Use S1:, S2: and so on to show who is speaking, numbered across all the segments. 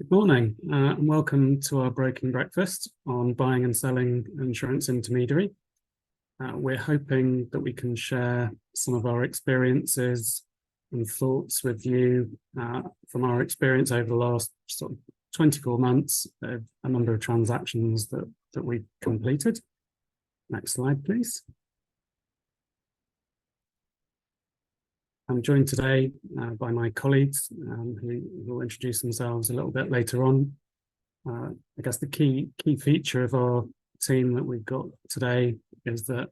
S1: Good morning, and welcome to our Broking Breakfast on buying and selling insurance intermediary. We're hoping that we can share some of our experiences and thoughts with you from our experience over the last sort of 24 months of a number of transactions that we've completed. Next slide, please. I'm joined today by my colleagues who will introduce themselves a little bit later on. I guess the key feature of our team that we've got today is that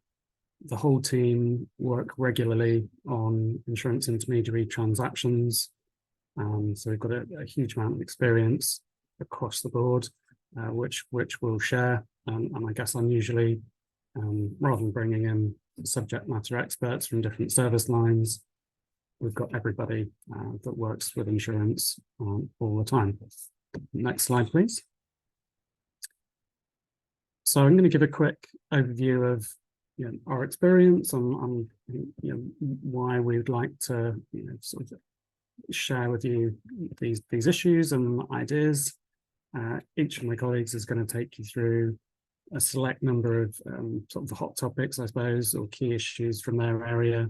S1: the whole team work regularly on insurance intermediary transactions. So we've got a huge amount of experience across the board, which we'll share. And I guess unusually, rather than bringing in subject matter experts from different service lines, we've got everybody that works with insurance all the time. Next slide, please. So I'm going to give a quick overview of our experience on why we would like to sort of share with you these issues and ideas. Each of my colleagues is going to take you through a select number of sort of the hot topics, I suppose, or key issues from their area,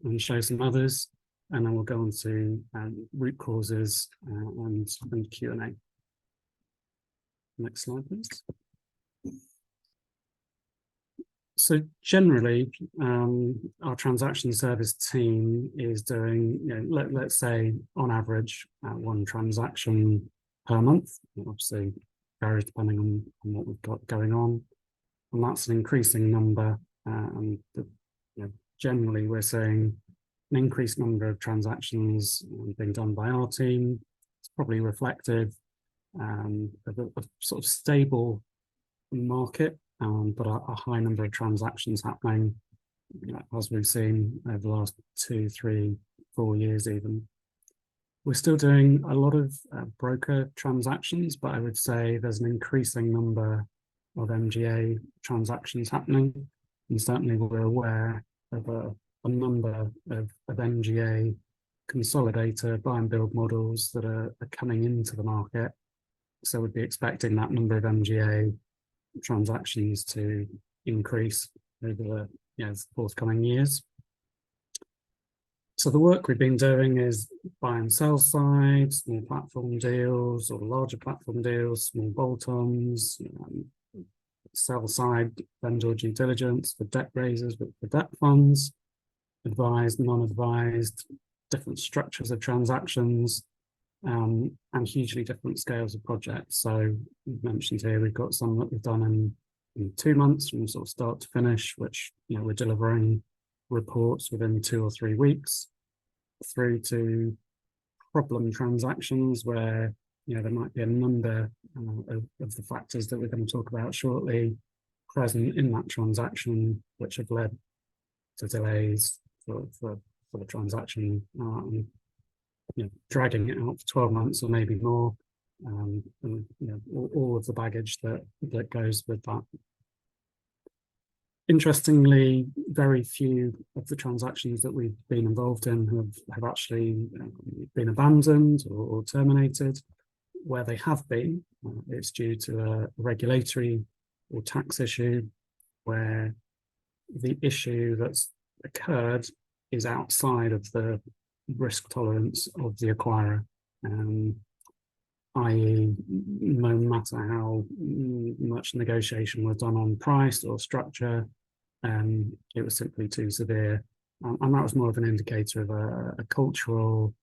S1: and show some others. And then we'll go on to root causes and Q&A. Next slide, please. So generally, our transaction service team is doing, let's say on average, one transaction per month. Obviously, varies depending on what we've got going on. And that's an increasing number. And generally, we're seeing an increased number of transactions being done by our team. It's probably reflective of a sort of stable market, but a high number of transactions happening, as we've seen over the last 2, 3, 4 years even. We're still doing a lot of broker transactions, but I would say there's an increasing number of MGA transactions happening. And certainly we're aware of a number of MGA consolidator buy and build models that are coming into the market. So we'd be expecting that number of MGA transactions to increase over the forthcoming years. So the work we've been doing is buy and sell side, small platform deals or larger platform deals, small bolt-ons, sell side vendor due diligence for debt raisers, for debt funds, advised, non-advised, different structures of transactions, and hugely different scales of projects. So we've mentioned here, we've got some that we've done in 2 months from sort of start to finish, which we're delivering reports within 2 or 3 weeks, through to problem transactions where there might be a number of the factors that we're going to talk about shortly present in that transaction, which have led to delays for the transaction, dragging it out for 12 months or maybe more, and all of the baggage that goes with that. Interestingly, very few of the transactions that we've been involved in have actually been abandoned or terminated. Where they have been, it's due to a regulatory or tax issue where the issue that's occurred is outside of the risk tolerance of the acquirer, i.e. no matter how much negotiation was done on price or structure, it was simply too severe, and that was more of an indicator of a cultural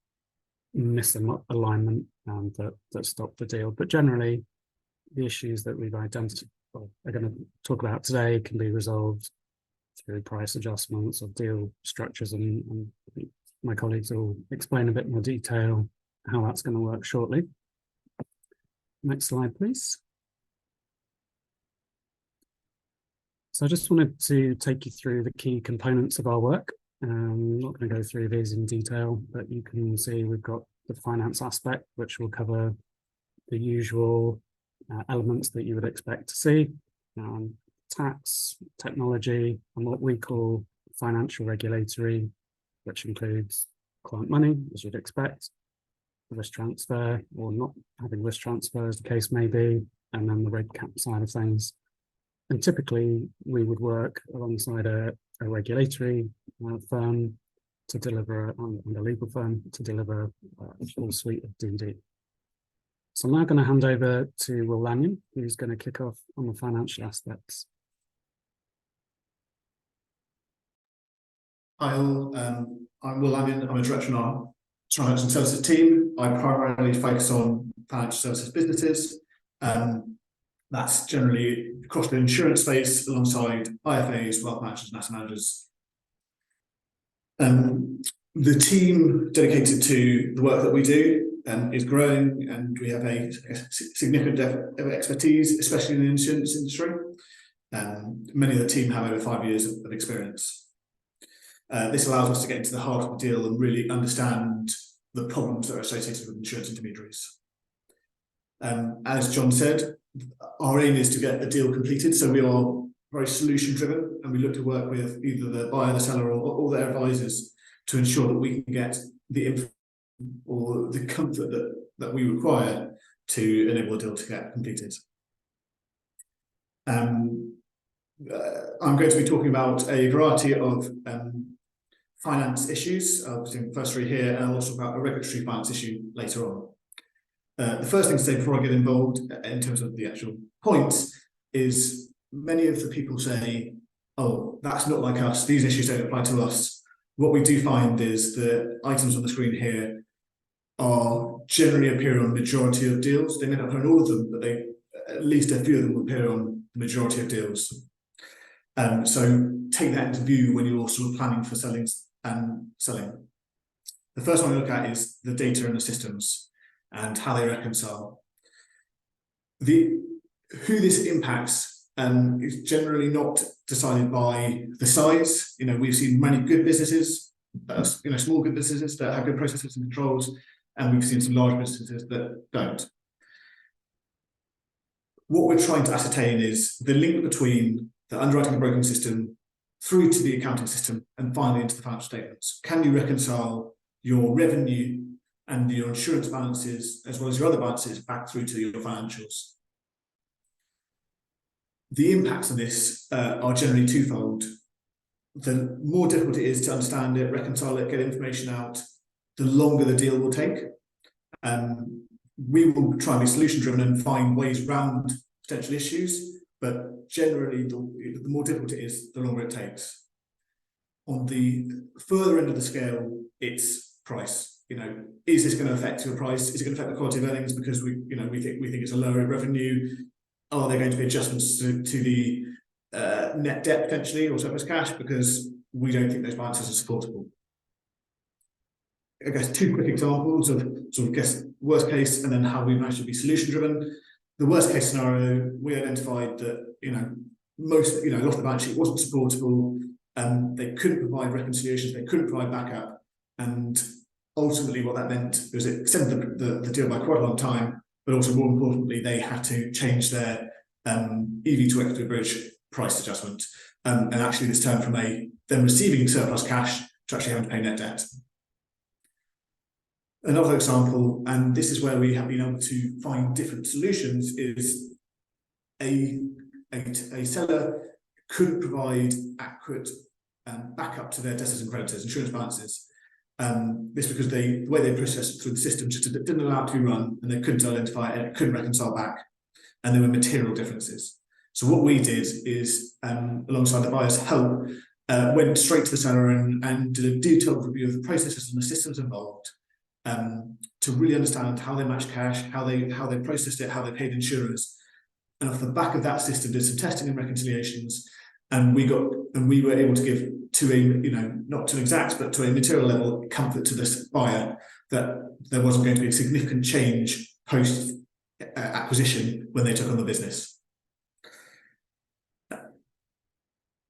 S1: misalignment that stopped the deal. But generally, the issues that we've identified, are going to talk about today, can be resolved through price adjustments or deal structures, and my colleagues will explain a bit more detail how that's going to work shortly. Next slide, please. So I just wanted to take you through the key components of our work. I'm not going to go through these in detail, but you can see we've got the finance aspect, which will cover the usual elements that you would expect to see. Tax, technology, and what we call financial regulatory, which includes client money, as you'd expect, risk transfer or not having risk transfer, as the case may be, and then the rate cap side of things. And typically, we would work alongside a regulatory firm to deliver, and a legal firm to deliver a full suite of DD. So I'm now going to hand over to Will Lanyon, who's going to kick off on the financial aspects.
S2: Hi all, I'm Will Lanyon. I'm a director in our transaction services team. I primarily focus on financial services businesses. That's generally across the insurance space alongside IFAs, wealth managers, and asset managers. The team dedicated to the work that we do is growing, and we have a significant depth of expertise, especially in the insurance industry. Many of the team have over 5 years of experience. This allows us to get into the heart of the deal and really understand the problems that are associated with insurance intermediaries. As John said, our aim is to get a deal completed, so we are very solution driven, and we look to work with either the buyer, the seller, or their advisors to ensure that we can get the info or the comfort that we require to enable a deal to get completed. I'm going to be talking about a variety of finance issues. I'll be doing first three here, and I'll also about a regulatory finance issue later on. The first thing to say before I get involved in terms of the actual points is many of the people say, oh, that's not like us, these issues don't apply to us. What we do find is the items on the screen here are generally appear on the majority of deals. They may not appear on all of them, but at least a few of them will appear on the majority of deals. So take that into view when you're sort of planning for selling. The first one we look at is the data and the systems and how they reconcile. Who this impacts is generally not decided by the size. We've seen many good businesses, small good businesses that have good processes and controls, and we've seen some large businesses that don't. What we're trying to ascertain is the link between the underwriting and broking system through to the accounting system and finally into the financial statements. Can you reconcile your revenue and your insurance balances as well as your other balances back through to your financials? The impacts of this are generally twofold. The more difficult it is to understand it, reconcile it, get information out, the longer the deal will take. We will try and be solution driven and find ways around potential issues, but generally the more difficult it is, the longer it takes. On the further end of the scale, it's price. Is this going to affect your price? Is it going to affect the quality of earnings because we think it's a lower revenue? Are there going to be adjustments to the net debt potentially or surplus cash because we don't think those balances are supportable? I guess two quick examples of worst case and then how we managed to be solution driven. The worst case scenario, we identified that a lot of the balance sheet wasn't supportable, and they couldn't provide reconciliations, they couldn't provide backup, and ultimately what that meant was it extended the deal by quite a long time, but also more importantly, they had to change their EV to equity bridge price adjustment, and actually this turned from them receiving surplus cash to actually having to pay net debt. Another example, and this is where we have been able to find different solutions, is a seller couldn't provide accurate backup to their debtors and creditors, insurance balances. This because the way they processed it through the system just didn't allow it to be run, and they couldn't identify it, and it couldn't reconcile back, and there were material differences. So what we did is, alongside the buyer's help, went straight to the seller and did a detailed review of the processes and the systems involved, to really understand how they matched cash, how they processed it, how they paid insurers, and off the back of that system did some testing and reconciliations, and we were able to give to not to exact but to a material level comfort to this buyer that there wasn't going to be a significant change post acquisition when they took on the business.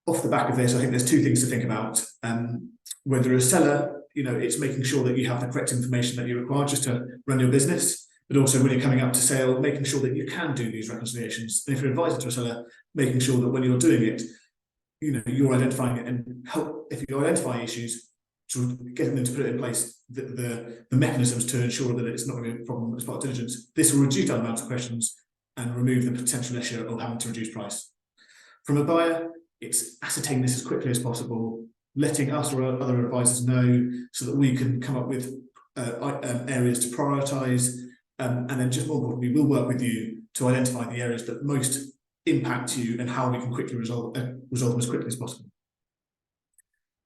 S2: Off the back of this, I think there's two things to think about. Whether a seller, it's making sure that you have the correct information that you require just to run your business, but also when you're coming up to sale, making sure that you can do these reconciliations. And if you're advising to a seller, making sure that when you're doing it, you're identifying it and help. If you identify issues, sort of getting them to put it in place, the mechanisms to ensure that it's not going to be a problem as part of diligence. This will reduce the amount of questions and remove the potential issue of having to reduce price. From a buyer, it's ascertaining this as quickly as possible, letting us or other advisors know so that we can come up with areas to prioritise, and then just more importantly, we'll work with you to identify the areas that most impact you and how we can quickly resolve them as quickly as possible.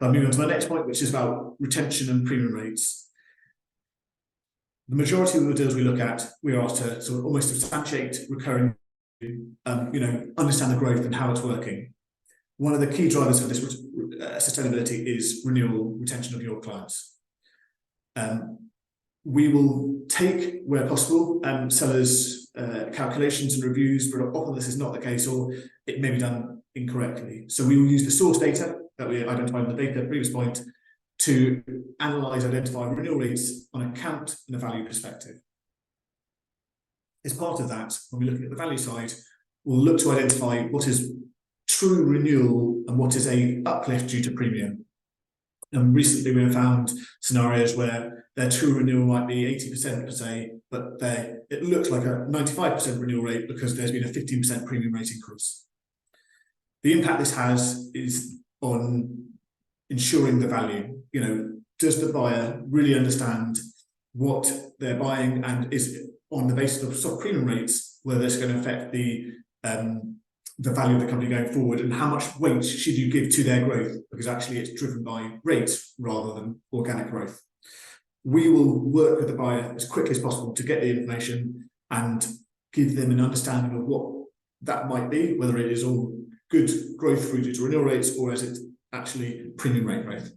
S2: I'll move on to my next point, which is about retention and premium rates. The majority of the deals we look at, we are asked to sort of almost substantiate recurring, understand the growth and how it's working. One of the key drivers for this sustainability is renewal retention of your clients. We will take, where possible, sellers' calculations and reviews, but often this is not the case, or it may be done incorrectly. So we will use the source data that we identified in the data previous point to identify renewal rates on account and a value perspective. As part of that, when we're looking at the value side, we'll look to identify what is true renewal and what is a uplift due to premium. And recently we have found scenarios where their true renewal might be 80% per se, but it looks like a 95% renewal rate because there's been a 15% premium rate increase. The impact this has is on ensuring the value. Does the buyer really understand what they're buying, and is on the basis of soft premium rates whether it's going to affect the value of the company going forward, and how much weight should you give to their growth, because actually it's driven by rates rather than organic growth. We will work with the buyer as quickly as possible to get the information and give them an understanding of what that might be, whether it is all good growth through due to renewal rates or is it actually premium rate growth.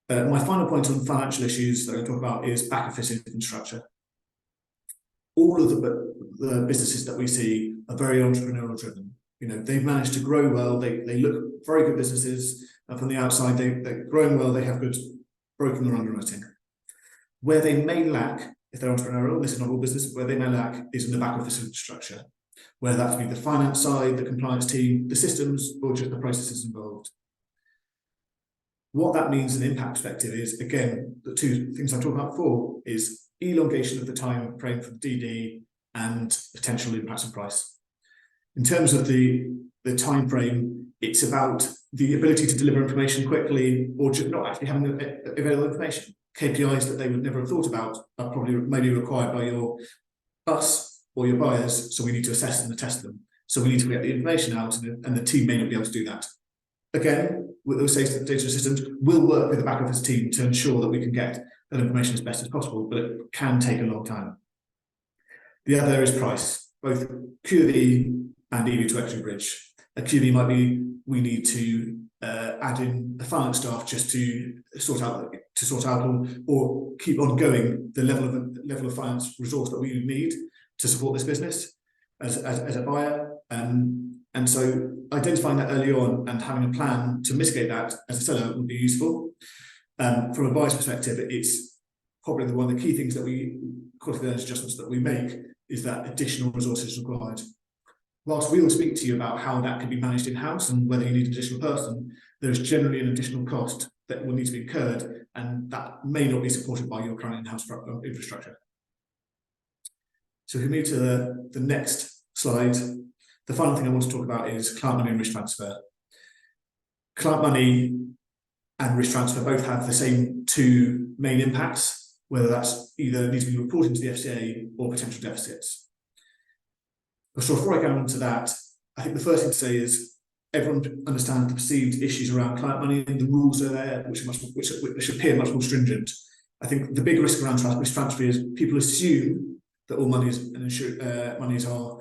S2: My final point on financial issues that I talk about is back office infrastructure. All of the businesses that we see are very entrepreneurial driven. They've managed to grow well. They look very good businesses. From the outside, they're growing well. They have good broking or underwriting. Where they may lack, if they're entrepreneurial, this is not all business, where they may lack is in the back office infrastructure, whether that be the finance side, the compliance team, the systems, or just the processes involved. What that means in an impact perspective is, again, the two things I talked about before is elongation of the time frame for the DD and potential impacts on price. In terms of the time frame, it's about the ability to deliver information quickly, or just not actually having available information. KPIs that they would never have thought about are probably maybe required by us or your buyers, so we need to assess them and test them. So we need to get the information out, and the team may not be able to do that. Again, with those data systems, we'll work with the back office team to ensure that we can get that information as best as possible, but it can take a long time. The other is price, both QV and EV to equity bridge. A QV might be we need to add in the finance staff just to sort out or keep on going the level of finance resource that we need to support this business as a buyer. And so identifying that early on and having a plan to mitigate that as a seller would be useful. From a buyer's perspective, it's probably one of the key things that quality earnings adjustments that we make is that additional resources required. Whilst we will speak to you about how that can be managed in-house and whether you need an additional person, there's generally an additional cost that will need to be incurred, and that may not be supported by your current in-house infrastructure. So if we move to the next slide, the final thing I want to talk about is client money and risk transfer. Client money and risk transfer both have the same two main impacts, whether that's either need to be reported to the FCA or potential deficits. So before I go into that, I think the first thing to say is everyone understands the perceived issues around client money, and the rules are there, which appear much more stringent. I think the big risk around risk transfer is people assume that all monies are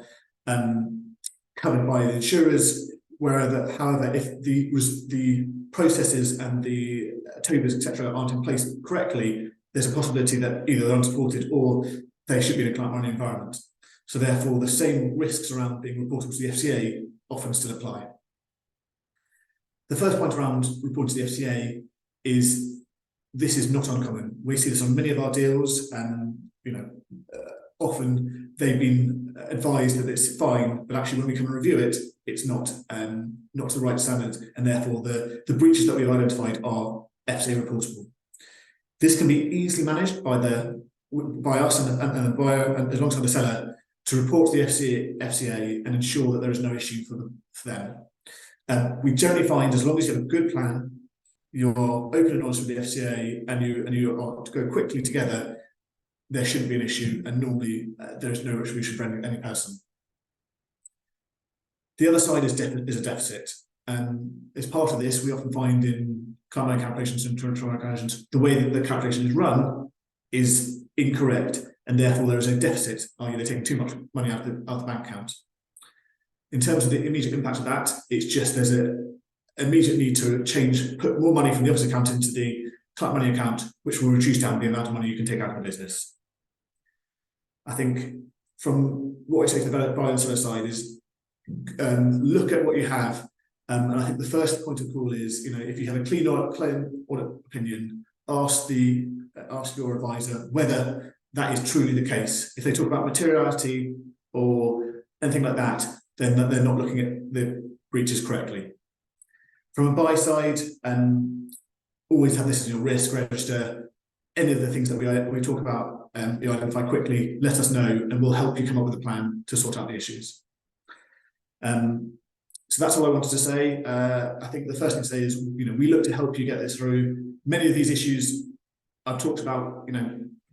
S2: covered by the insurers, however, if the processes and the TOBAs, etc., aren't in place correctly, there's a possibility that either they're unsupported or they should be in a client money environment. So therefore, the same risks around being reported to the FCA often still apply. The first point around reporting to the FCA is this is not uncommon. We see this on many of our deals, and often they've been advised that it's fine, but actually when we come and review it, it's not to the right standard, and therefore the breaches that we've identified are FCA reportable. This can be easily managed by us and the buyer, and alongside the seller, to report to the FCA and ensure that there is no issue for them. We generally find, as long as you have a good plan, you're open and honest with the FCA, and you are to go quickly together, there shouldn't be an issue, and normally there is no retribution for any person. The other side is a deficit. As part of this, we often find in client calculations and internal calculations, the way that the calculation is run is incorrect, and therefore there is a deficit, i.e. they're taking too much money out of the bank account. In terms of the immediate impact of that, it's just there's an immediate need to put more money from the office account into the client money account, which will reduce down the amount of money you can take out of the business. I think from what I say to the buyer and seller side is look at what you have. And I think the first point of call is, if you have a clean audit opinion, ask your advisor whether that is truly the case. If they talk about materiality or anything like that, then they're not looking at the breaches correctly. From a buy side, always have this in your risk register. Any of the things that we talk about, you identify quickly, let us know, and we'll help you come up with a plan to sort out the issues. So that's all I wanted to say. I think the first thing to say is, we look to help you get this through. Many of these issues I've talked about,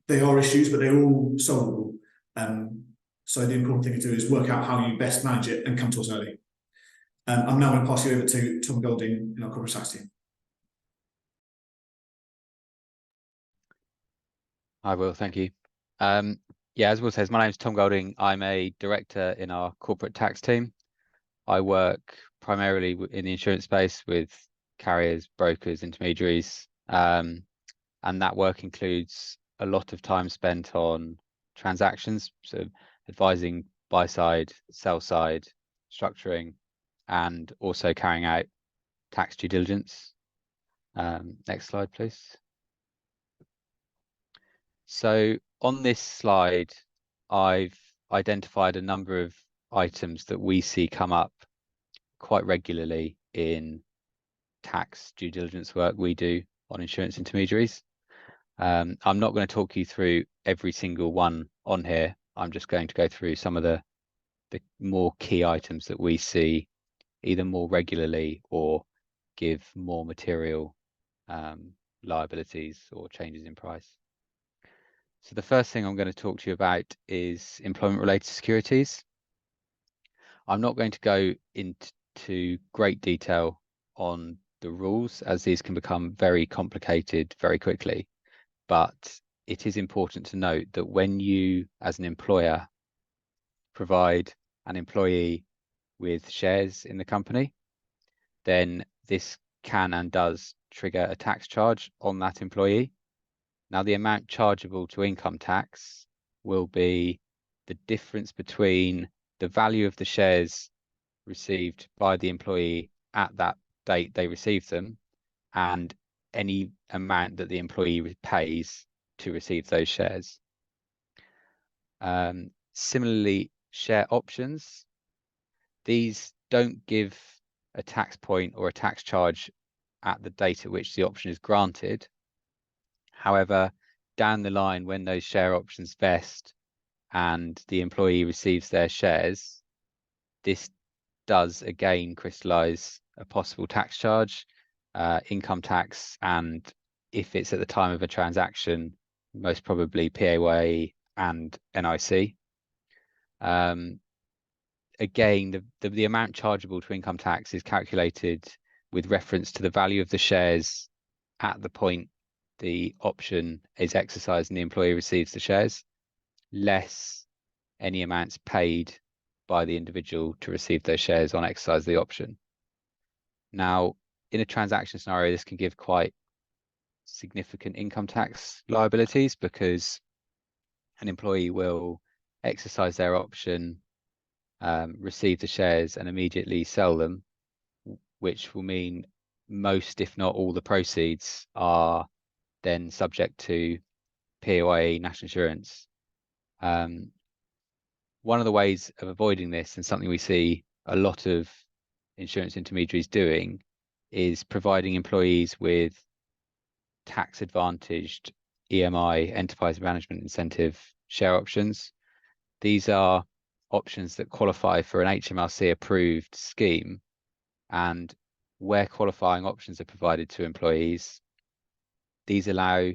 S2: they are issues, but they're all solvable. So the important thing to do is work out how you best manage it and come to us early. I'm now going to pass you over to Tom Golding in our corporate tax team.
S3: Hi, Will. Thank you. Yeah, as Will says, my name is Tom Golding. I'm a director in our corporate tax team. I work primarily in the insurance space with carriers, brokers, intermediaries, and that work includes a lot of time spent on transactions, so advising buy side, sell side, structuring, and also carrying out tax due diligence. Next slide, please. So on this slide, I've identified a number of items that we see come up quite regularly in tax due diligence work we do on insurance intermediaries. I'm not going to talk you through every single one on here. I'm just going to go through some of the more key items that we see either more regularly or give more material liabilities or changes in price. So the first thing I'm going to talk to you about is employment-related securities. I'm not going to go into great detail on the rules, as these can become very complicated very quickly, but it is important to note that when you, as an employer, provide an employee with shares in the company, then this can and does trigger a tax charge on that employee. Now, the amount chargeable to income tax will be the difference between the value of the shares received by the employee at that date they received them and any amount that the employee pays to receive those shares. Similarly, share options, these don't give a tax point or a tax charge at the date at which the option is granted. However, down the line, when those share options vest and the employee receives their shares, this does again crystallize a possible tax charge, income tax, and if it's at the time of a transaction, most probably PAYE and NIC. Again, the amount chargeable to income tax is calculated with reference to the value of the shares at the point the option is exercised and the employee receives the shares, less any amounts paid by the individual to receive those shares on exercise of the option. Now, in a transaction scenario, this can give quite significant income tax liabilities because an employee will exercise their option, receive the shares and immediately sell them, which will mean most, if not all, the proceeds are then subject to PAYE, national insurance, One of the ways of avoiding this, and something we see a lot of insurance intermediaries doing, is providing employees with tax advantaged EMI, enterprise management incentive share options. These are options that qualify for an HMRC approved scheme, and where qualifying options are provided to employees, these allow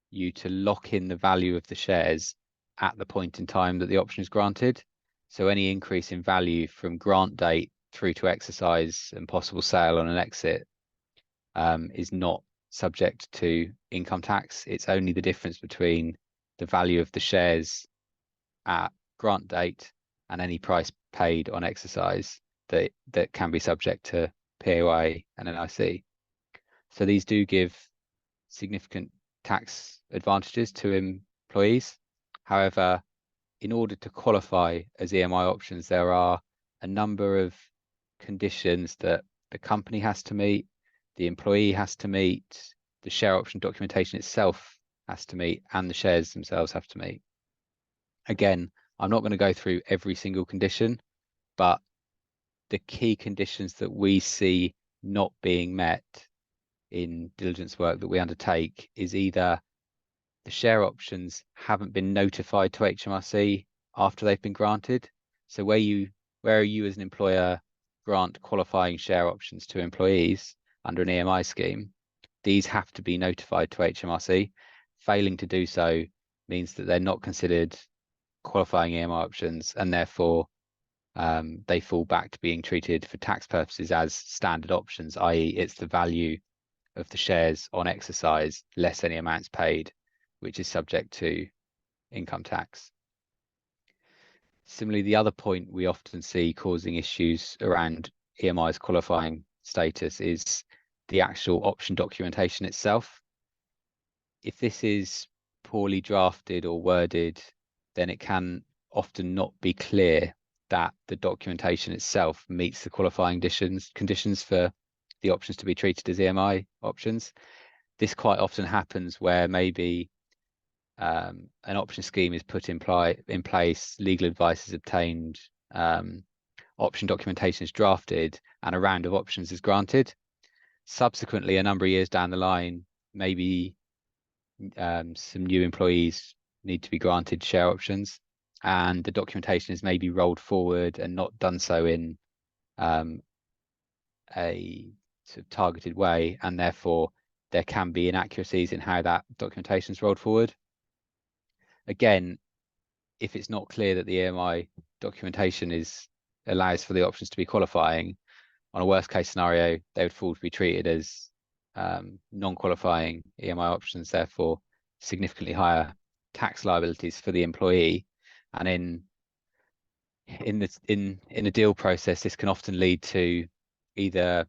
S3: you to lock in the value of the shares at the point in time that the option is granted. So any increase in value from grant date through to exercise and possible sale on an exit is not subject to income tax. It's only the difference between the value of the shares at grant date and any price paid on exercise that can be subject to PAYE and NIC. So these do give significant tax advantages to employees. However, in order to qualify as EMI options, there are a number of conditions that the company has to meet, the employee has to meet, the share option documentation itself has to meet, and the shares themselves have to meet. Again, I'm not going to go through every single condition, but the key conditions that we see not being met in diligence work that we undertake is either the share options haven't been notified to HMRC after they've been granted. So where you as an employer grant qualifying share options to employees under an EMI scheme, these have to be notified to HMRC. Failing to do so means that they're not considered qualifying EMI options, and therefore they fall back to being treated for tax purposes as standard options, i.e. it's the value of the shares on exercise less any amounts paid, which is subject to income tax. Similarly, the other point we often see causing issues around EMI's qualifying status is the actual option documentation itself. If this is poorly drafted or worded, then it can often not be clear that the documentation itself meets the qualifying conditions for the options to be treated as EMI options. This quite often happens where maybe an option scheme is put in place, legal advice is obtained, option documentation is drafted, and a round of options is granted. Subsequently, a number of years down the line, maybe some new employees need to be granted share options, and the documentation is maybe rolled forward and not done so in a sort of targeted way, and therefore there can be inaccuracies in how that documentation is rolled forward. Again, if it's not clear that the EMI documentation allows for the options to be qualifying, on a worst case scenario, they would fall to be treated as non-qualifying EMI options, therefore significantly higher tax liabilities for the employee. And in a deal process, this can often lead to either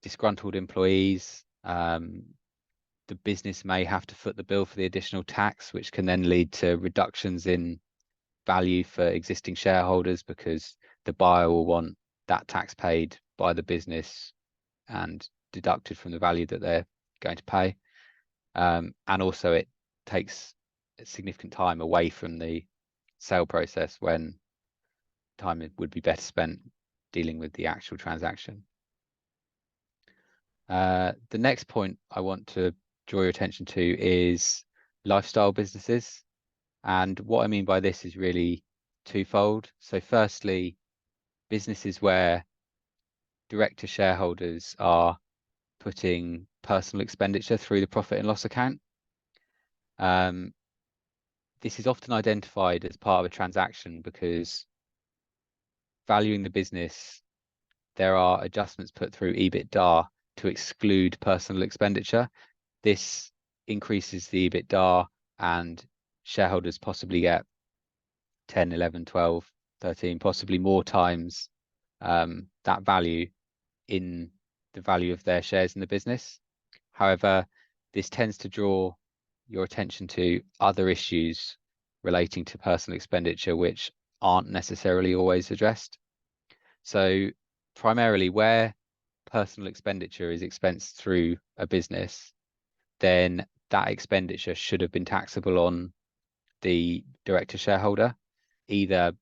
S3: disgruntled employees, the business may have to foot the bill for the additional tax, which can then lead to reductions in value for existing shareholders because the buyer will want that tax paid by the business and deducted from the value that they're going to pay. And also it takes a significant time away from the sale process when time would be better spent dealing with the actual transaction. The next point I want to draw your attention to is lifestyle businesses. And what I mean by this is really twofold. So firstly, businesses where director shareholders are putting personal expenditure through the profit and loss account. This is often identified as part of a transaction because valuing the business, there are adjustments put through EBITDA to exclude personal expenditure. This increases the EBITDA and shareholders possibly get 10, 11, 12, 13, possibly more times that value in the value of their shares in the business. However, this tends to draw your attention to other issues relating to personal expenditure which aren't necessarily always addressed. So primarily where personal expenditure is expensed through a business, then that expenditure should have been taxable on the director shareholder, either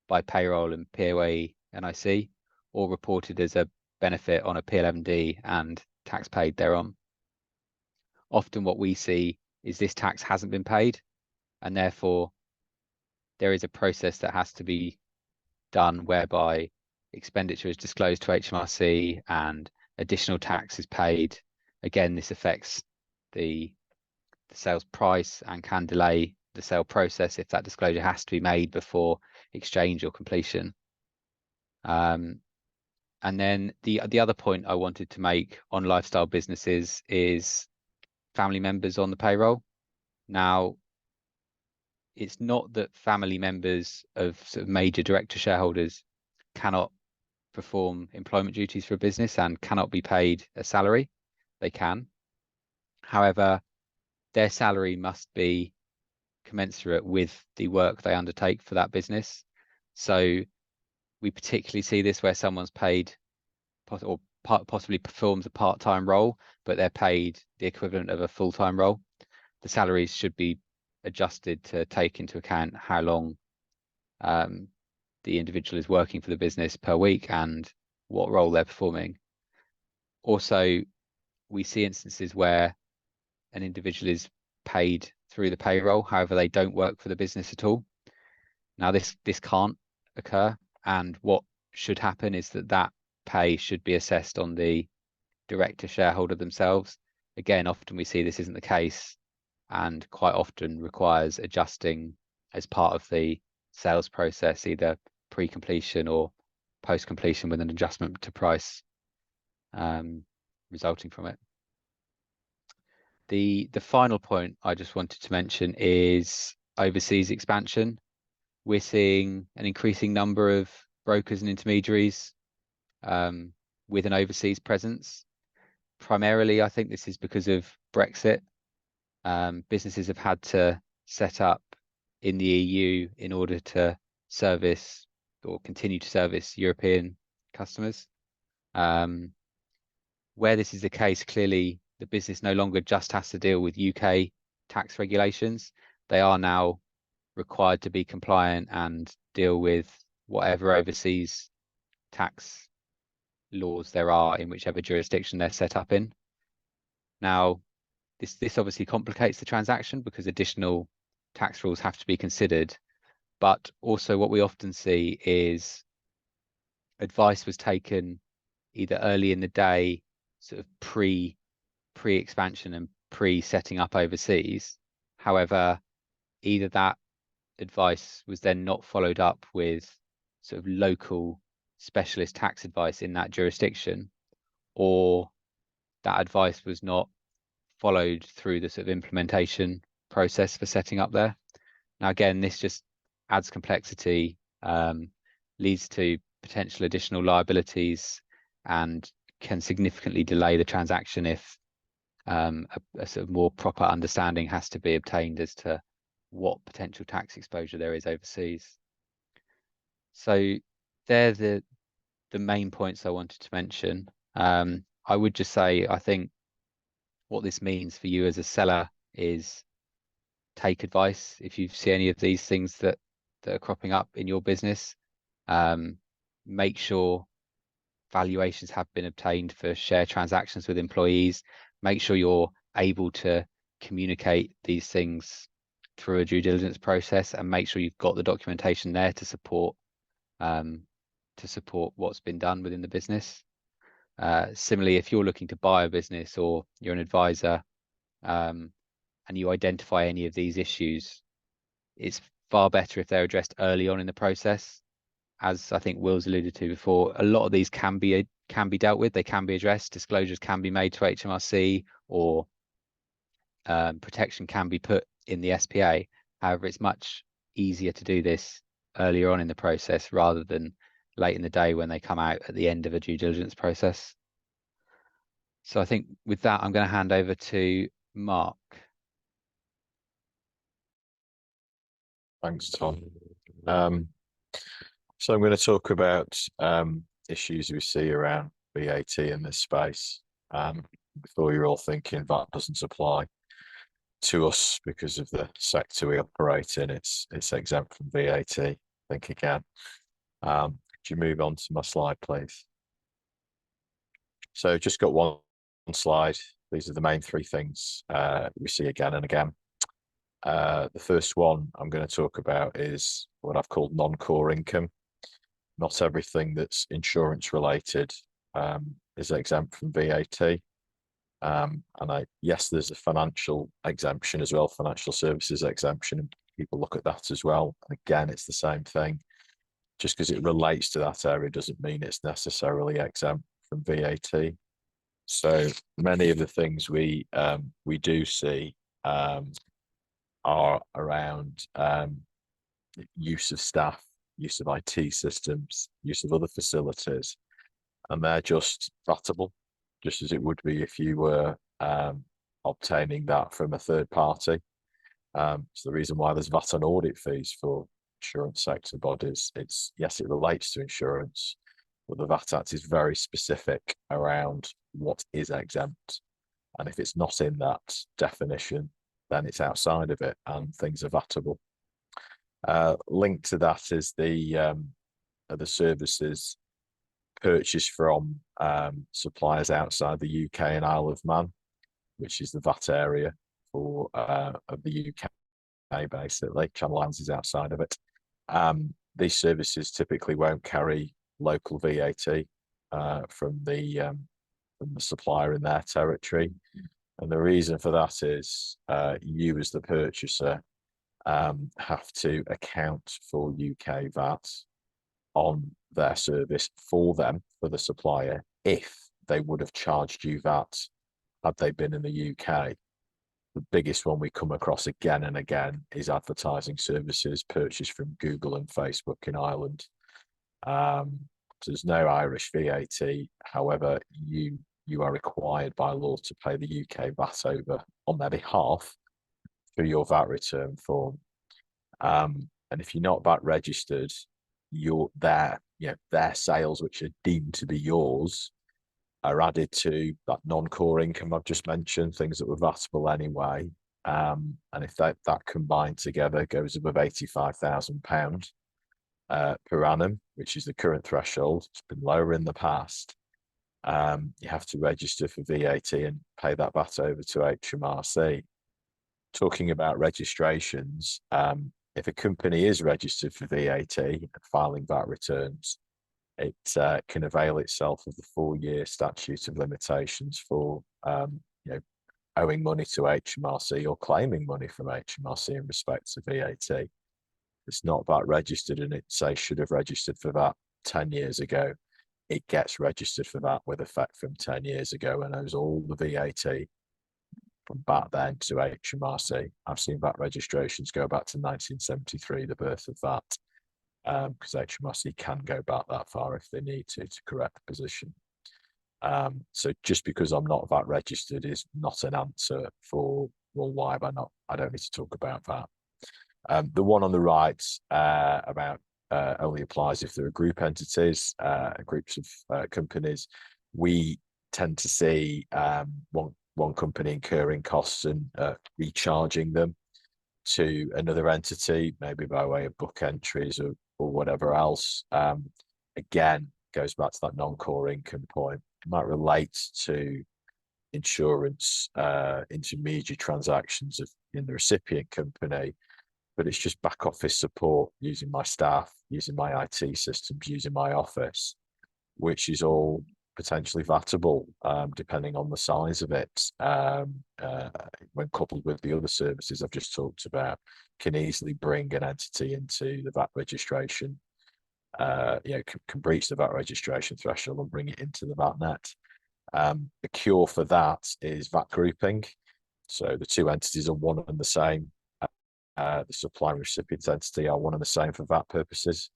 S3: by payroll and PAYE NIC, or reported as a benefit on a P11D and tax paid thereon. Often what we see is this tax hasn't been paid, and therefore there is a process that has to be done whereby expenditure is disclosed to HMRC and additional tax is paid. Again, this affects the sales price and can delay the sale process if that disclosure has to be made before exchange or completion. And then the other point I wanted to make on lifestyle businesses is family members on the payroll. Now, it's not that family members of sort of major director shareholders cannot perform employment duties for a business and cannot be paid a salary. They can. However, their salary must be commensurate with the work they undertake for that business. So we particularly see this where someone's paid or possibly performs a part-time role, but they're paid the equivalent of a full-time role. The salaries should be adjusted to take into account how long the individual is working for the business per week and what role they're performing. Also, we see instances where an individual is paid through the payroll, however, they don't work for the business at all. Now, this can't occur, and what should happen is that pay should be assessed on the director shareholder themselves. Again, often we see this isn't the case and quite often requires adjusting as part of the sales process, either pre-completion or post-completion, with an adjustment to price resulting from it. The final point I just wanted to mention is overseas expansion. We're seeing an increasing number of brokers and intermediaries with an overseas presence. Primarily, I think this is because of Brexit. Businesses have had to set up in the EU in order to service or continue to service European customers. Where this is the case, clearly the business no longer just has to deal with UK tax regulations. They are now required to be compliant and deal with whatever overseas tax laws there are in whichever jurisdiction they're set up in. Now, this obviously complicates the transaction because additional tax rules have to be considered. But also what we often see is advice was taken either early in the day, sort of pre-expansion and pre-setting up overseas. However, either that advice was then not followed up with sort of local specialist tax advice in that jurisdiction, or that advice was not followed through the sort of implementation process for setting up there. Now, again, this just adds complexity, leads to potential additional liabilities, and can significantly delay the transaction if a sort of more proper understanding has to be obtained as to what potential tax exposure there is overseas. So they're the main points I wanted to mention. I would just say, I think what this means for you as a seller is take advice. If you see any of these things that are cropping up in your business, make sure valuations have been obtained for share transactions with employees. Make sure you're able to communicate these things through a due diligence process, and make sure you've got the documentation there to support what's been done within the business. Similarly, if you're looking to buy a business or you're an advisor and you identify any of these issues, it's far better if they're addressed early on in the process. As I think Will's alluded to before, a lot of these can be dealt with, they can be addressed, disclosures can be made to HMRC, or protection can be put in the SPA. However, it's much easier to do this earlier on in the process rather than late in the day when they come out at the end of a due diligence process. So I think with that, I'm going to hand over to Mark.
S4: Thanks, Tom. So I'm going to talk about issues we see around VAT in this space. Before you're all thinking that doesn't apply. to us because of the sector we operate in. It's exempt from VAT. Think again. Could you move on to my slide, please? So just got one slide. These are the main three things we see again and again. The first one I'm going to talk about is what I've called non-core income. Not everything that's insurance related is exempt from VAT. Yes, there's a financial exemption as well, financial services exemption, and people look at that as well. Again, it's the same thing. Just because it relates to that area doesn't mean it's necessarily exempt from VAT. So many of the things we do see are around use of staff, use of IT systems, use of other facilities, and they're just vatable, just as it would be if you were obtaining that from a third party. So the reason why there's VAT and audit fees for insurance sector bodies, yes, it relates to insurance, but the VAT Act is very specific around what is exempt. And if it's not in that definition, then it's outside of it and things are vatable. Linked to that is the services purchased from suppliers outside the UK and Isle of Man, which is the VAT area for of the UK, basically. Channel Islands is outside of it. These services typically won't carry local VAT from the supplier in their territory. And the reason for that is you as the purchaser have to account for UK VAT on their service for them, for the supplier, if they would have charged you VAT had they been in the UK. The biggest one we come across again and again is advertising services purchased from Google and Facebook in Ireland. So there's no Irish VAT. However, you are required by law to pay the UK VAT over on their behalf through your VAT return form. And if you're not VAT registered, their sales, which are deemed to be yours, are added to that non-core income I've just mentioned, things that were vatable anyway. And if that combined together goes above £85,000 per annum, which is the current threshold, it's been lower in the past, you have to register for VAT and pay that VAT over to HMRC. Talking about registrations, if a company is registered for VAT and filing VAT returns, it can avail itself of the 4-year statute of limitations for owing money to HMRC or claiming money from HMRC in respect to VAT. It's not VAT registered and it should have registered for that 10 years ago. It gets registered for that with effect from 10 years ago and owes all the VAT from back then to HMRC. I've seen VAT registrations go back to 1973, the birth of that, because HMRC can go back that far if they need to correct the position. So just because I'm not VAT registered is not an answer for, well, why am I not? I don't need to talk about that. The one on the right about only applies if there are group entities, groups of companies. We tend to see one company incurring costs and recharging them to another entity, maybe by way of book entries or whatever else. Again, goes back to that non-core income point. It might relate to insurance intermediary transactions in the recipient company, but it's just back office support using my staff, using my IT systems, using my office, which is all potentially vatable, depending on the size of it, when coupled with the other services I've just talked about, can easily bring an entity into the VAT registration, can breach the VAT registration threshold and bring it into the VAT net. The cure for that is VAT grouping. So the two entities are one and the same. The supply and recipient entity are one and the same for VAT purposes.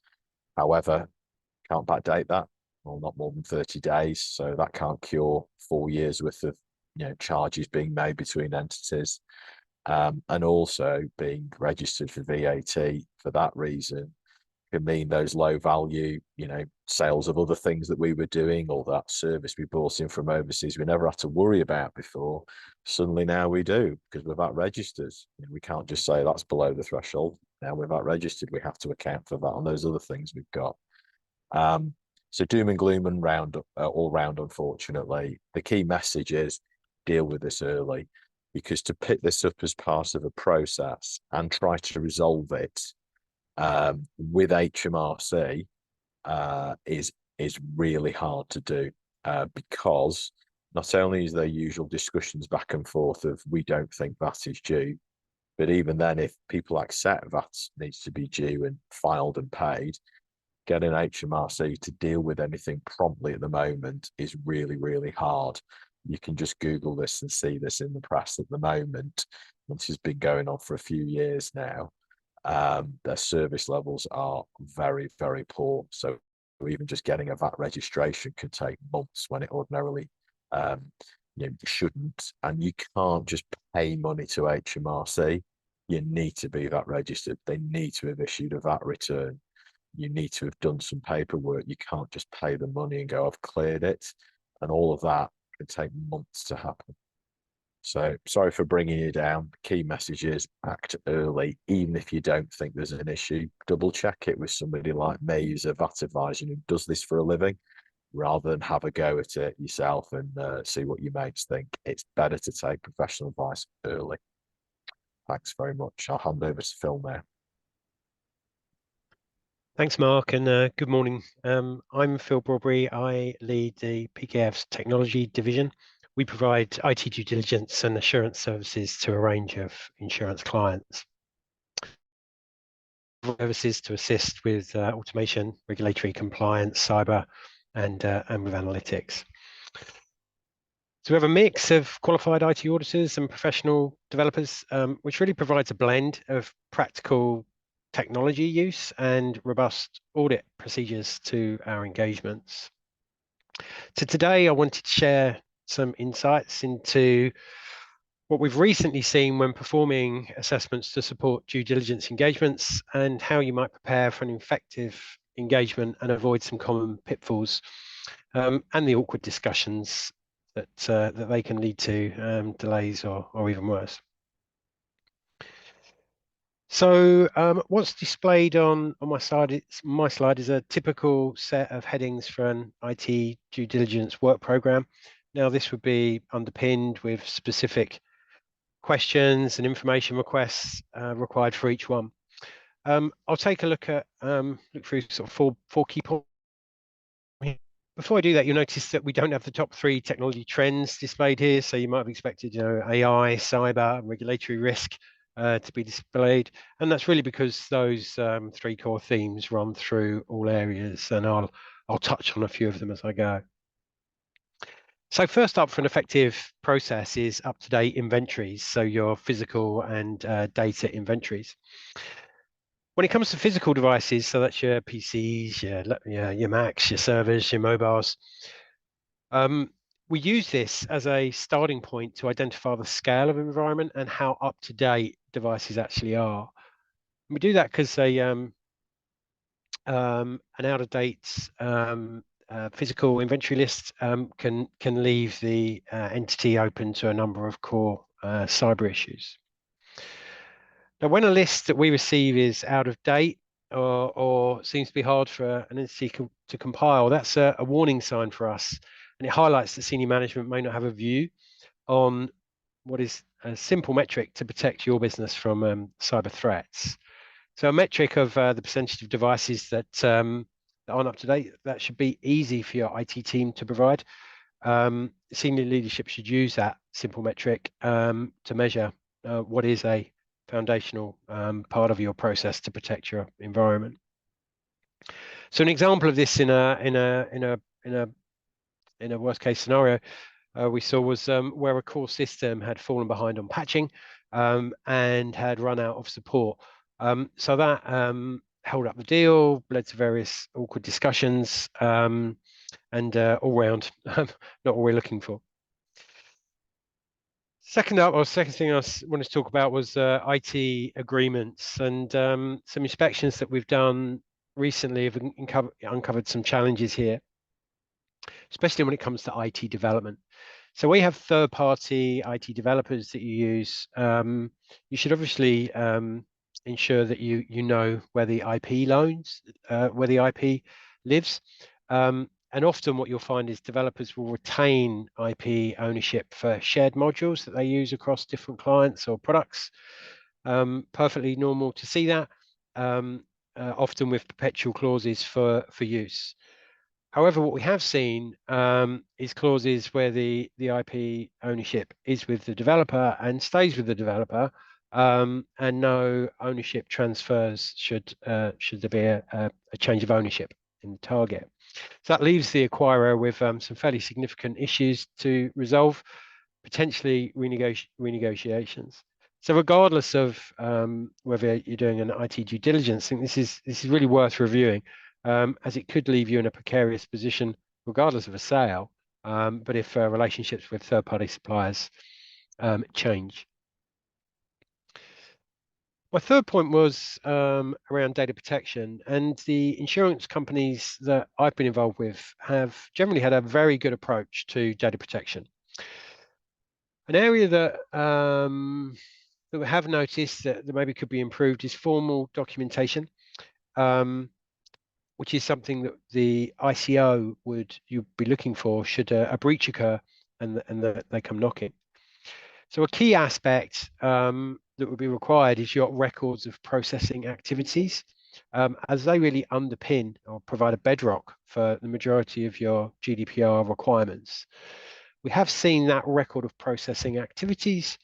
S4: However, can't backdate that. Well, not more than 30 days. So that can't cure 4 years worth of charges being made between entities. And also being registered for VAT for that reason can mean those low value, sales of other things that we were doing, or that service we bought in from overseas we never had to worry about before. Suddenly now we do, because we're VAT registered. We can't just say that's below the threshold. Now we're VAT registered, we have to account for that on those other things we've got. So doom and gloom and all round, unfortunately. The key message is deal with this early, because to pick this up as part of a process and try to resolve it with HMRC is really hard to do, because not only is there usual discussions back and forth of we don't think VAT is due, but even then, if people accept VAT needs to be due and filed and paid, getting HMRC to deal with anything promptly at the moment is really, really hard. You can just Google this and see this in the press at the moment. This has been going on for a few years now. Their service levels are very, very poor. So even just getting a VAT registration can take months when it ordinarily shouldn't. And you can't just pay money to HMRC. You need to be VAT registered. They need to have issued a VAT return. You need to have done some paperwork. You can't just pay the money and go, I've cleared it. And all of that can take months to happen. So sorry for bringing you down. The key message is act early, even if you don't think there's an issue. Double check it with somebody like me, who's a VAT advisor who does this for a living, rather than have a go at it yourself and see what your mates think. It's better to take professional advice early. Thanks very much. I'll hand over to Phil now.
S5: Thanks, Mark, and good morning. I'm Phil Broadbury. I lead the PKF's technology division. We provide IT due diligence and assurance services to a range of insurance clients. Services to assist with automation, regulatory compliance, cyber, and with analytics. So we have a mix of qualified IT auditors and professional developers, which really provides a blend of practical technology use and robust audit procedures to our engagements. So today I wanted to share some insights into what we've recently seen when performing assessments to support due diligence engagements, and how you might prepare for an effective engagement and avoid some common pitfalls and the awkward discussions that they can lead to, delays or even worse. So what's displayed on my slide is a typical set of headings for an IT due diligence work program. Now, this would be underpinned with specific questions and information requests required for each one. I'll take a look through sort of four key points. Before I do that, you'll notice that we don't have the top 3 technology trends displayed here. So you might have expected, AI, cyber, and regulatory risk to be displayed, and that's really because those 3 core themes run through all areas, and I'll touch on a few of them as I go. So first up for an effective process is up-to-date inventories, so your physical and data inventories. When it comes to physical devices, so that's your PCs, your Macs, your servers, your mobiles, we use this as a starting point to identify the scale of environment and how up-to-date devices actually are. And we do that because an out-of-date physical inventory list can leave the entity open to a number of core cyber issues. Now, when a list that we receive is out of date or seems to be hard for an entity to compile, that's a warning sign for us, and it highlights that senior management may not have a view on what is a simple metric to protect your business from cyber threats. So a metric of the percentage of devices that aren't up to date, that should be easy for your IT team to provide. Senior leadership should use that simple metric to measure what is a foundational part of your process to protect your environment. So an example of this in a worst case scenario we saw was where a core system had fallen behind on patching and had run out of support. So that held up the deal, led to various awkward discussions, and all round not what we're looking for. Second thing I wanted to talk about was IT agreements, and some inspections that we've done recently have uncovered some challenges here, especially when it comes to IT development. So we have third-party IT developers that you use. You should obviously ensure that you know where the IP where the IP lives. And often what you'll find is developers will retain IP ownership for shared modules that they use across different clients or products. Perfectly normal to see that, often with perpetual clauses for use. However, what we have seen is clauses where the IP ownership is with the developer and stays with the developer, and no ownership transfers should there be a change of ownership in the target. So that leaves the acquirer with some fairly significant issues to resolve, potentially renegotiations. So regardless of whether you're doing an IT due diligence, I think this is really worth reviewing, as it could leave you in a precarious position regardless of a sale, but if relationships with third-party suppliers change. My third point was around data protection, and the insurance companies that I've been involved with have generally had a very good approach to data protection. An area that that we have noticed that maybe could be improved is formal documentation, which is something that the ICO you'd be looking for should a breach occur and that they come knocking. So a key aspect that would be required is your records of processing activities, as they really underpin or provide a bedrock for the majority of your GDPR requirements. We have seen that record of processing activities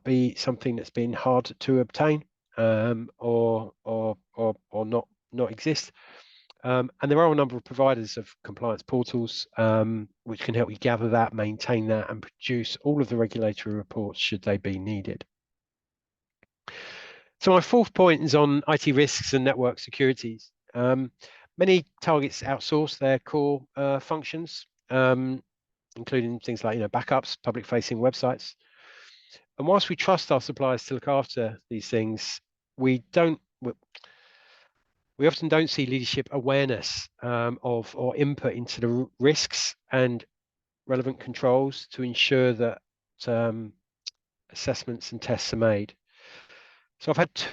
S5: be something that's been hard to obtain, or not exist. And there are a number of providers of compliance portals which can help you gather that, maintain that, and produce all of the regulatory reports should they be needed. So my fourth point is on IT risks and network securities. Many targets outsource their core functions, including things like backups, public-facing websites. And whilst we trust our suppliers to look after these things, we often don't see leadership awareness of or input into the risks and relevant controls to ensure that assessments and tests are made. So I've had 2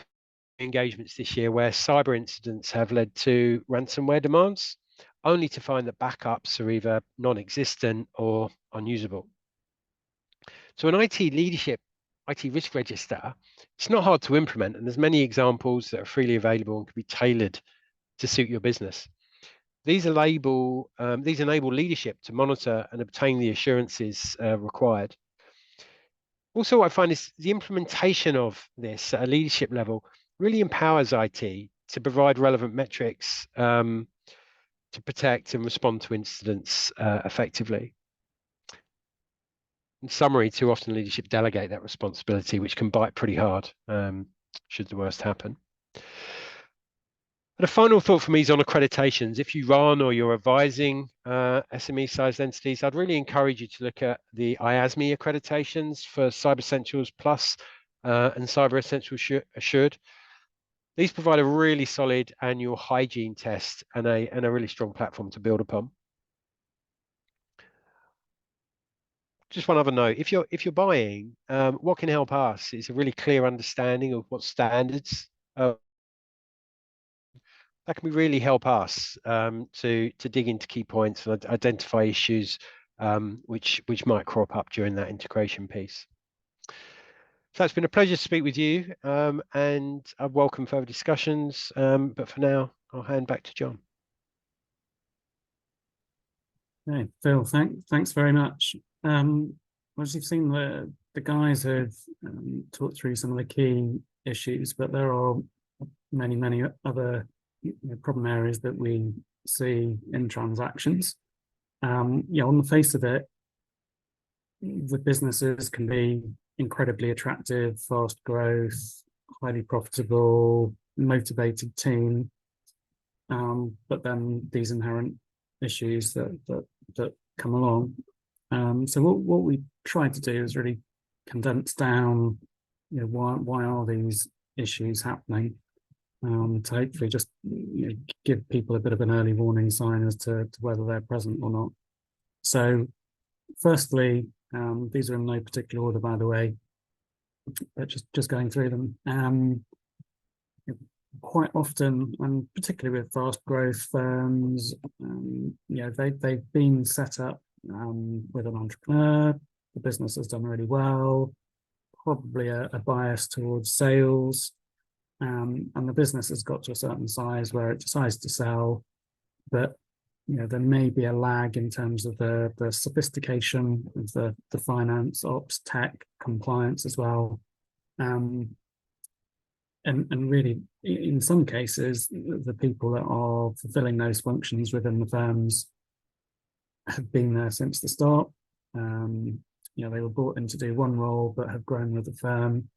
S5: engagements this year where cyber incidents have led to ransomware demands, only to find that backups are either non-existent or unusable. So an IT risk register, it's not hard to implement, and there's many examples that are freely available and can be tailored to suit your business. These enable leadership to monitor and obtain the assurances required. Also, what I find is the implementation of this at a leadership level really empowers IT to provide relevant metrics to protect and respond to incidents effectively. In summary, too often leadership delegate that responsibility, which can bite pretty hard should the worst happen. And a final thought for me is on accreditations. If you run or you're advising SME-sized entities, I'd really encourage you to look at the IASME accreditations for Cyber Essentials Plus and Cyber Essentials Assured. These provide a really solid annual hygiene test and a really strong platform to build upon. Just one other note: if you're buying, what can help us is a really clear understanding of what standards that can really help us to dig into key points and identify issues which might crop up during that integration piece. So it's been a pleasure to speak with you, and I welcome further discussions. But for now, I'll hand back to John.
S1: Okay, Phil, thanks very much. As you've seen, the guys have talked through some of the key issues, but there are many other problem areas that we see in transactions. On the face of it, the businesses can be incredibly attractive, fast growth, highly profitable, motivated team, but then these inherent issues that come along. So what we tried to do is really condense down, why are these issues happening, to hopefully just give people a bit of an early warning sign as to whether they're present or not. So firstly, these are in no particular order, by the way, but just going through them. Quite often, and particularly with fast growth firms, they've been set up with an entrepreneur. The business has done really well, probably a bias towards sales, and the business has got to a certain size where it decides to sell, but there may be a lag in terms of the sophistication of the finance, ops, tech, compliance as well. And really, in some cases, the people that are fulfilling those functions within the firms have been there since the start. They were brought in to do one role, but have grown with the firm.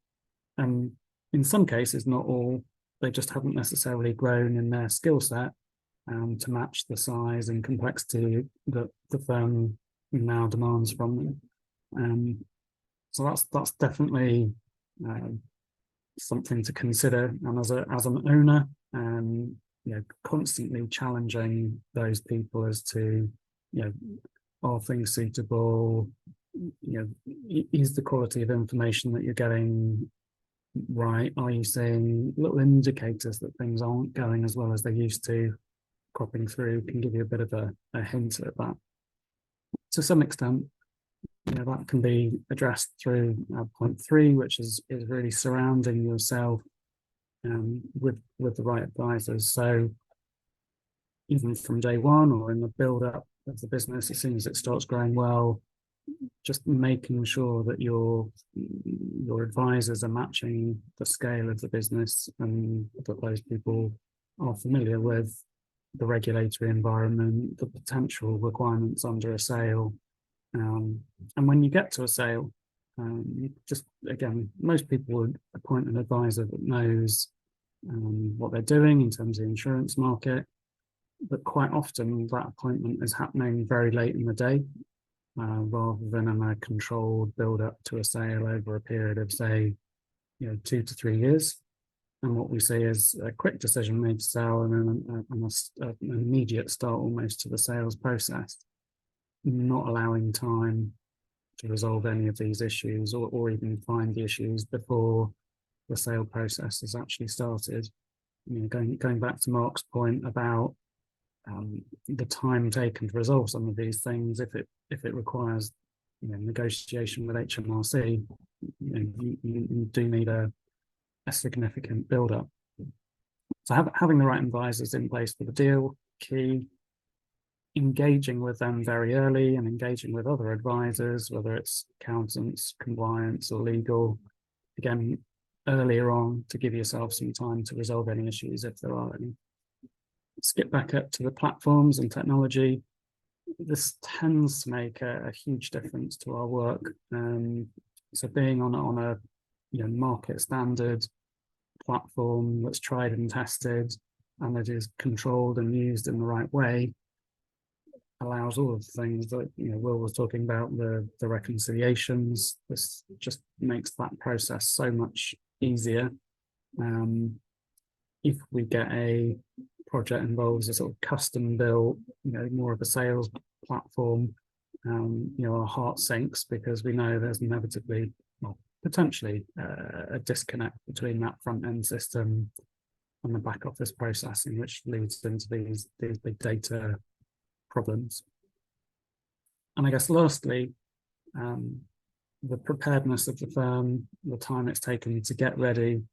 S1: And in some cases, not all, they just haven't necessarily grown in their skill set to match the size and complexity that the firm now demands from them. So that's definitely something to consider. And as an owner, constantly challenging those people as to, are things suitable? Is the quality of information that you're getting right? Are you seeing little indicators that things aren't going as well as they used to? Cropping through can give you a bit of a hint at that. To some extent, that can be addressed through point 3, which is really surrounding yourself with the right advisors. So even from day one or in the build up of the business, as soon as it starts growing well, just making sure that your advisors are matching the scale of the business and that those people are familiar with the regulatory environment, the potential requirements under a sale. And when you get to a sale, just again, most people would appoint an advisor that knows what they're doing in terms of the insurance market, but quite often that appointment is happening very late in the day, rather than in a controlled build up to a sale over a period of, say, 2 to 3 years. And what we see is a quick decision made to sell and then an immediate start almost to the sales process, not allowing time to resolve any of these issues or even find the issues before the sale process has actually started. Going back to Mark's point about the time taken to resolve some of these things, if it requires negotiation with HMRC, you do need a significant build-up. So having the right advisors in place for the deal, key. Engaging with them very early and engaging with other advisors, whether it's accountants, compliance or legal, again, earlier on to give yourself some time to resolve any issues if there are any. Skip back up to the platforms and technology. This tends to make a huge difference to our work. So being on a market standard platform that's tried and tested and that is controlled and used in the right way allows all of the things that Will was talking about, the reconciliations. This just makes that process so much easier. If we get a project involves a sort of custom built, more of a sales platform, our heart sinks because we know there's inevitably, potentially a disconnect between that front end system and the back office processing, which leads into these big data problems. And I guess lastly, the preparedness of the firm, the time it's taken to get ready,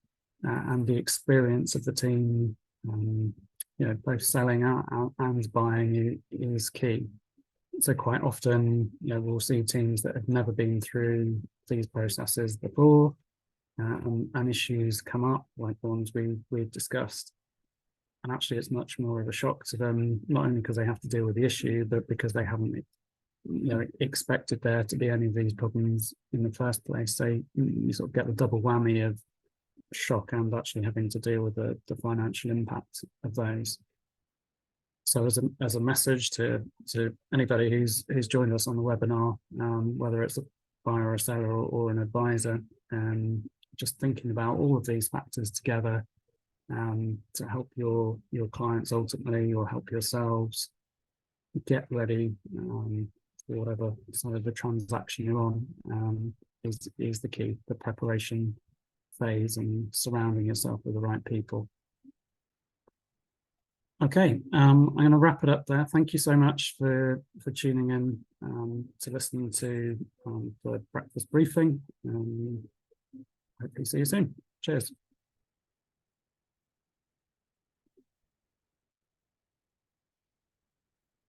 S1: and the experience of the team, both selling out and buying is key. So quite often, we'll see teams that have never been through these processes before, and issues come up like the ones we've discussed. And actually, it's much more of a shock to them, not only because they have to deal with the issue, but because they haven't, expected there to be any of these problems in the first place. So you sort of get the double whammy of shock and actually having to deal with the financial impact of those. So as a message to anybody who's joined us on the webinar, whether it's a buyer or a seller or an advisor, just thinking about all of these factors together to help your clients ultimately, or help yourselves get ready for whatever side of the transaction you're on, is the key. The preparation phase and surrounding yourself with the right people. Okay, I'm going to wrap it up there. Thank you so much for tuning in to listening to the breakfast briefing. Hopefully see you soon. Cheers.